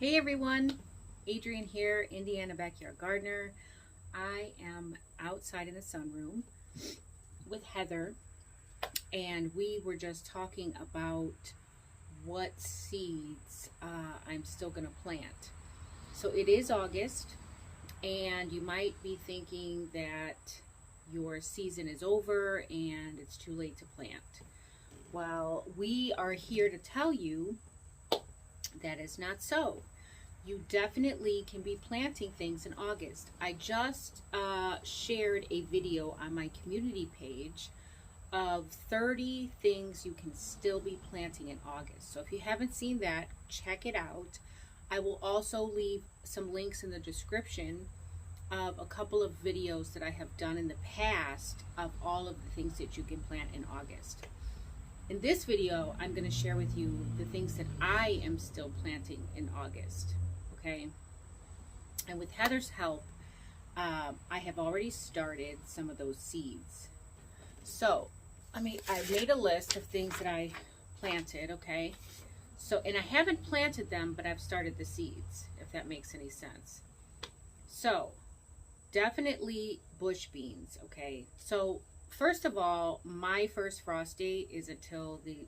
Hey everyone, Adrienne here, Indiana Backyard Gardener. I am outside in the sunroom with Heather, and we were just talking about what seeds I'm still going to plant. So it is August, and you might be thinking that your season is over and it's too late to plant. Well, we are here to tell you that is not so. You definitely can be planting things in August. I just shared a video on my community page of 30 things you can still be planting in August. So if you haven't seen that, check it out. I will also leave some links in the description of a couple of videos that I have done in the past of all of the things that you can plant in August. In this video, I'm going to share with you the things that I am still planting in August, okay? And with Heather's help, I have already started some of those seeds. So, I made a list of things that I planted, okay? So, and I haven't planted them, but I've started the seeds, if that makes any sense. So, definitely bush beans, okay? So, first of all, my first frost date is until the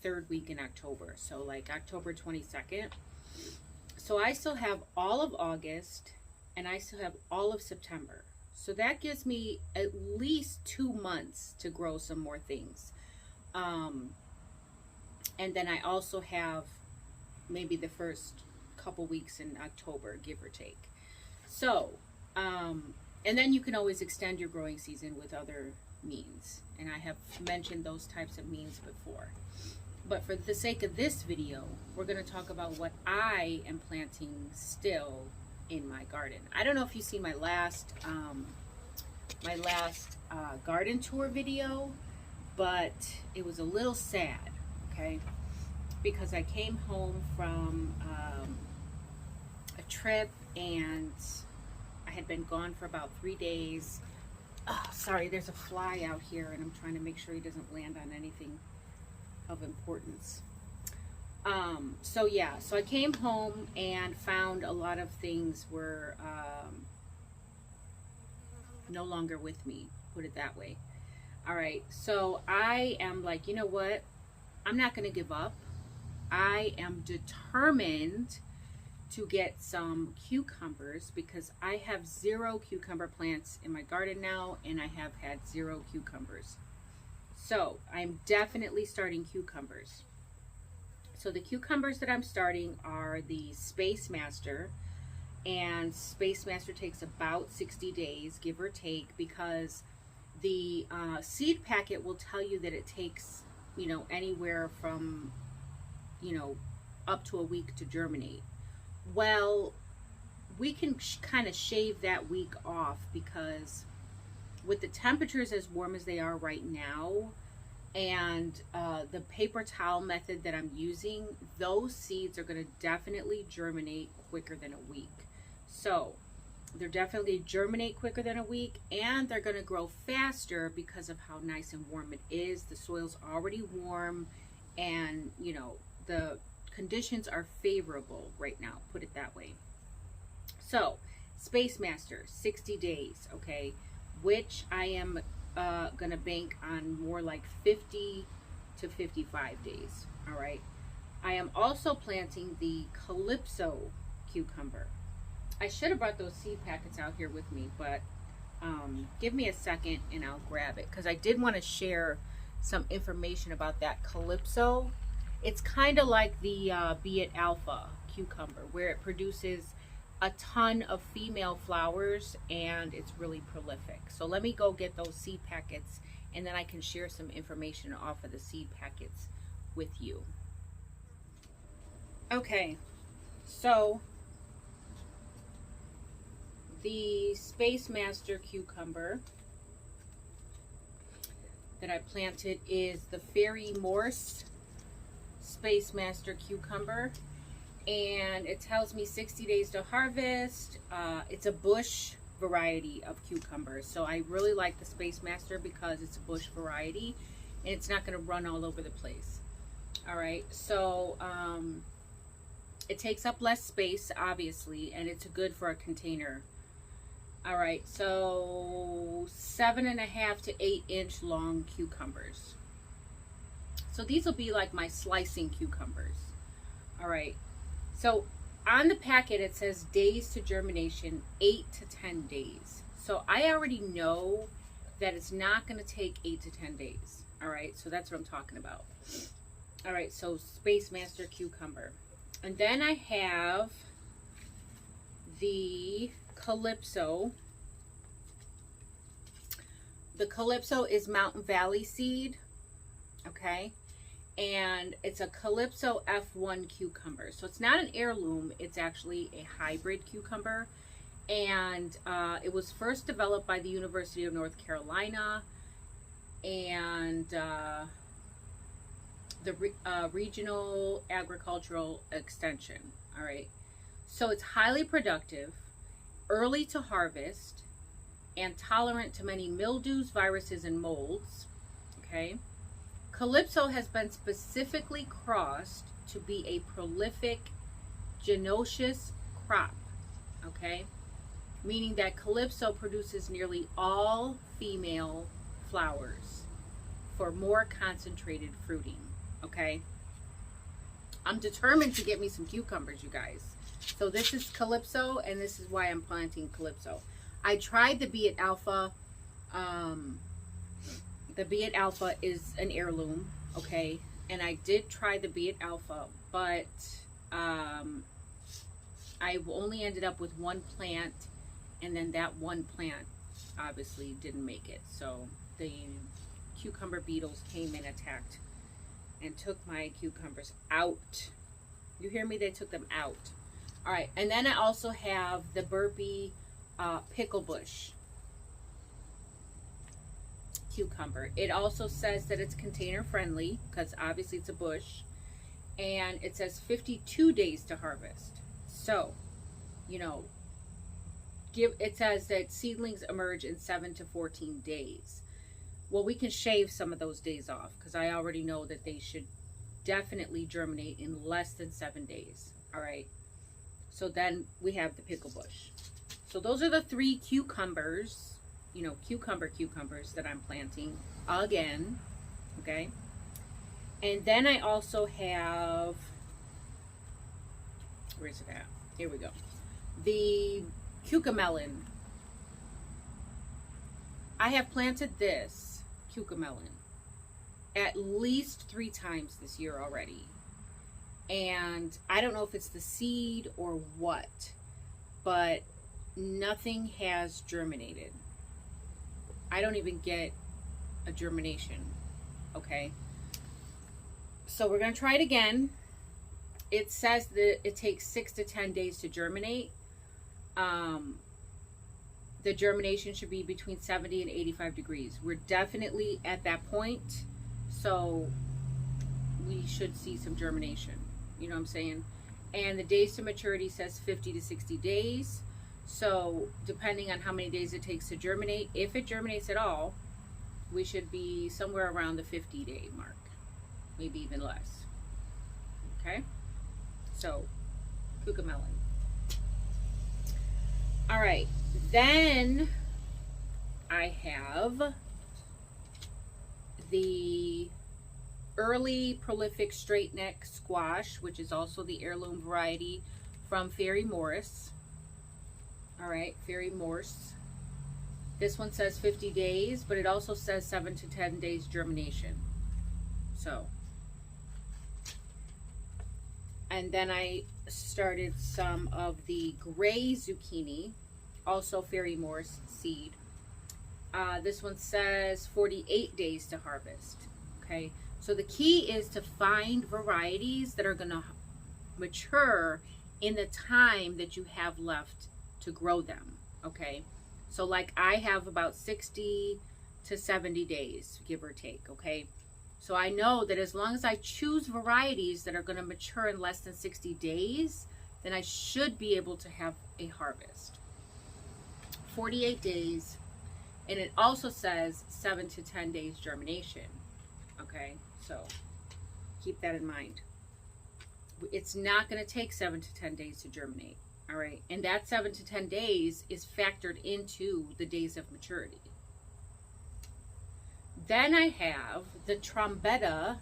third week in October. So like October 22nd. So I still have all of August and I still have all of September. So that gives me at least 2 months to grow some more things. And then I also have maybe the first couple weeks in October, give or take. So, and then you can always extend your growing season with other means. And I have mentioned those types of means before. But for the sake of this video, we're going to talk about what I am planting still in my garden. I don't know if you see my last garden tour video, but it was a little sad, okay? Because I came home from a trip and I had been gone for about 3 days. Oh, sorry, there's a fly out here and I'm trying to make sure he doesn't land on anything of importance. So I came home and found a lot of things were no longer with me, put it that way. All right, so I am like, you know what? I'm not going to give up. I am determined to get some cucumbers because I have 0 cucumber plants in my garden now and I have had 0 cucumbers. So I'm definitely starting cucumbers. So the cucumbers that I'm starting are the Space Master, and Space Master takes about 60 days, give or take, because the seed packet will tell you that it takes, anywhere from, up to a week to germinate. Well, we can kind of shave that week off because with the temperatures as warm as they are right now and the paper towel method that I'm using, those seeds are going to definitely germinate quicker than a week. So they're definitely germinate quicker than a week, and they're going to grow faster because of how nice and warm it is. The soil's already warm, and the conditions are favorable right now, put it that way. So Space Master, 60 days, okay, which I am gonna bank on more like 50 to 55 days. All right, I am also planting the Calypso cucumber. I should have brought those seed packets out here with me, but give me a second and I'll grab it, because I did want to share some information about that Calypso. It's kind of like the Be It Alpha cucumber, where it produces a ton of female flowers and it's really prolific. So let me go get those seed packets and then I can share some information off of the seed packets with you. Okay, so the Space Master cucumber that I planted is the Fairy Morse Space Master cucumber, and it tells me 60 days to harvest. It's a bush variety of cucumbers, so I really like the Space Master because it's a bush variety and it's not going to run all over the place. All right, so It takes up less space, obviously, and it's good for a container. All right, so 7.5 to 8 inch long cucumbers. So these will be like my slicing cucumbers. All right, so on the packet it says days to germination, 8 to 10 days. So I already know that it's not going to take 8 to 10 days. All right, so that's what I'm talking about. All right, so Space Master cucumber. And then I have the Calypso. The Calypso is Mountain Valley seed, okay? And it's a Calypso F1 cucumber. So it's not an heirloom, it's actually a hybrid cucumber. And it was first developed by the University of North Carolina and the Regional Agricultural Extension. All right. So it's highly productive, early to harvest, and tolerant to many mildews, viruses, and molds. Okay. Calypso has been specifically crossed to be a prolific genoecious crop. Okay. Meaning that Calypso produces nearly all female flowers for more concentrated fruiting. Okay, I'm determined to get me some cucumbers, you guys. So this is Calypso, and this is why I'm planting Calypso. I tried the Be It Alpha. The Be It Alpha is an heirloom, okay, and I did try the Be It Alpha, but I only ended up with one plant. And then that one plant obviously didn't make it. So the cucumber beetles came and attacked and took my cucumbers out. You hear me? They took them out. All right. And then I also have the Burpee pickle bush cucumber. It also says that it's container friendly because obviously it's a bush. And it says 52 days to harvest. So, you know, it says that seedlings emerge in 7 to 14 days. Well, we can shave some of those days off because I already know that they should definitely germinate in less than 7 days. All right. So then we have the pickle bush. So those are the 3 cucumbers, you know, cucumbers that I'm planting again. Okay. And then I also have, where's it at? Here we go. The cucamelon. I have planted this cucamelon at least 3 times this year already. And I don't know if it's the seed or what, but nothing has germinated. I don't even get a germination. Okay. So we're going to try it again. It says that it takes 6 to 10 days to germinate. The germination should be between 70 and 85 degrees. We're definitely at that point, so we should see some germination. You know what I'm saying? And the days to maturity says 50 to 60 days. So depending on how many days it takes to germinate, if it germinates at all, we should be somewhere around the 50-day mark, maybe even less. Okay? So, cucamelon. All right, then I have the early prolific straight neck squash, which is also the heirloom variety from Fairy Morse. All right, Fairy Morse. This one says 50 days, but it also says 7 to 10 days germination. So, and then I started some of the gray zucchini, also Fairy Morse seed. This one says 48 days to harvest. Okay, so the key is to find varieties that are going to mature in the time that you have left to grow them. Okay, so like I have about 60 to 70 days, give or take. Okay, so I know that as long as I choose varieties that are going to mature in less than 60 days, then I should be able to have a harvest. 48 days, and it also says 7 to 10 days germination. Okay, so keep that in mind. it's not going to take 7 to 10 days to germinate. All right. And that 7 to 10 days is factored into the days of maturity. Then I have the Trombetta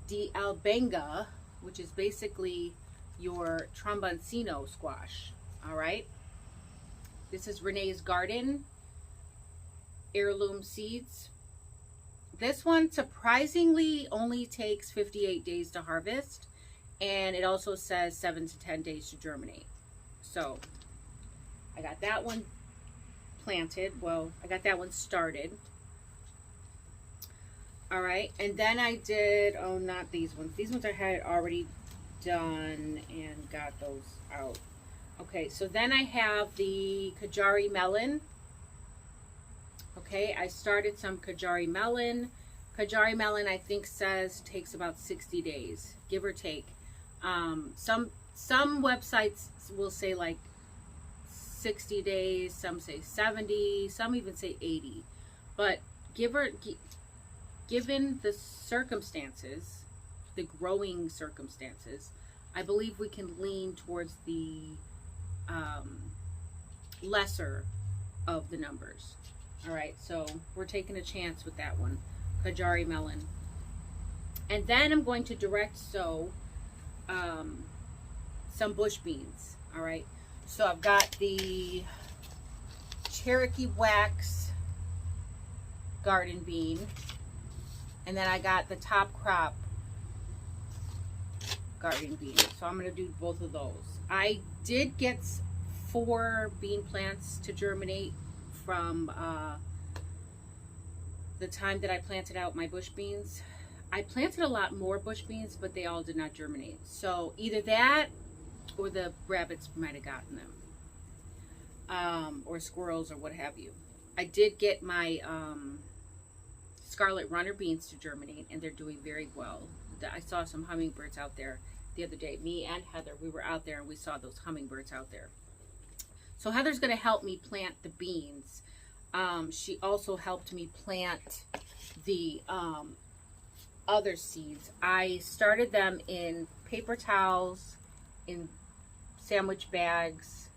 di Albenga, which is basically your tromboncino squash. All right. This is Renee's Garden heirloom seeds. This one surprisingly only takes 58 days to harvest, and it also says 7 to 10 days to germinate. So I got that one planted. Well, I got that one started. All right, and then I did, oh, not these ones. These ones I had already done and got those out. Okay, so then I have the Kajari melon. Okay, I started some Kajari melon. Kajari melon, I think, says takes about 60 days, give or take. Some websites will say like 60 days, some say 70, some even say 80. But given the circumstances, the growing circumstances, I believe we can lean towards the lesser of the numbers. All right, so we're taking a chance with that one, Kajari melon. And then I'm going to direct sow some bush beans. All right, so I've got the Cherokee wax garden bean, and then I got the top crop garden bean. So I'm going to do both of those. I did get 4 bean plants to germinate from the time that I planted out my bush beans. I planted a lot more bush beans, but they all did not germinate. So either that or the rabbits might have gotten them, or squirrels or what have you. I did get my scarlet runner beans to germinate, and they're doing very well. I saw some hummingbirds out there the other day. Me and Heather, we were out there and we saw those hummingbirds out there. So Heather's going to help me plant the beans. She also helped me plant the other seeds. I started them in paper towels, in sandwich bags,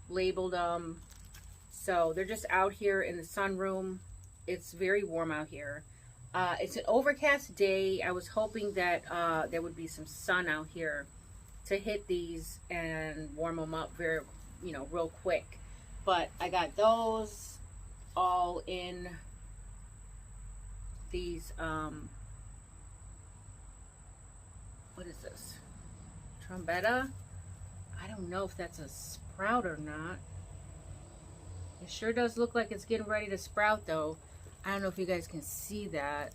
labeled them. So they're just out here in the sunroom. It's very warm out here. It's an overcast day. I was hoping that there would be some sun out here to hit these and warm them up very, real quick. But I got those all in these, what is this? Trombetta? I don't know if that's a sprout or not. It sure does look like it's getting ready to sprout though. I don't know if you guys can see that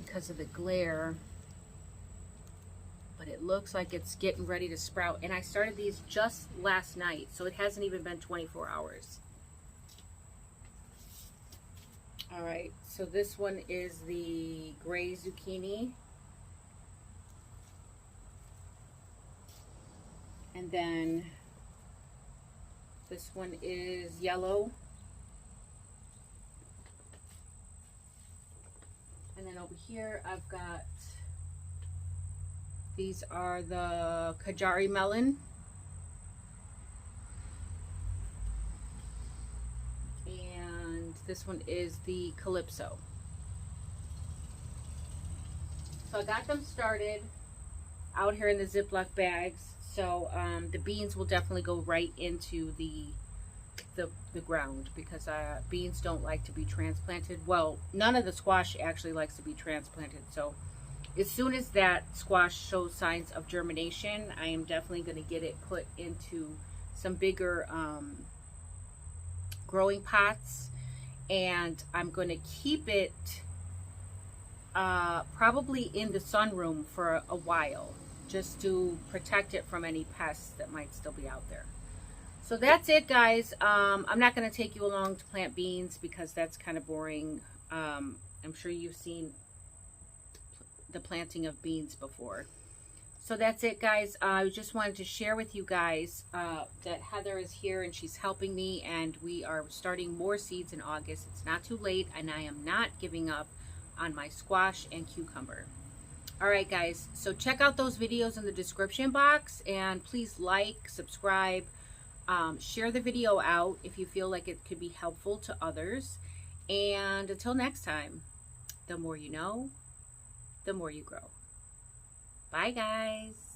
because of the glare, but it looks like it's getting ready to sprout. And I started these just last night, so it hasn't even been 24 hours. All right, so this one is the gray zucchini. And then this one is yellow. And then over here, I've got, these are the Kajari melon. And this one is the Calypso. So I got them started out here in the Ziploc bags. So the beans will definitely go right into the ground, because beans don't like to be transplanted. Well, none of the squash actually likes to be transplanted. So as soon as that squash shows signs of germination, I am definitely going to get it put into some bigger growing pots, and I'm going to keep it probably in the sunroom for a while, just to protect it from any pests that might still be out there. So that's it, guys. I'm not going to take you along to plant beans because that's kind of boring. I'm sure you've seen the planting of beans before. So that's it, guys. I just wanted to share with you guys that Heather is here and she's helping me, and we are starting more seeds in August. It's not too late, and I am not giving up on my squash and cucumber. All right, guys, so check out those videos in the description box, and please like, subscribe, share the video out if you feel like it could be helpful to others. And until next time, the more you know, the more you grow. Bye, guys.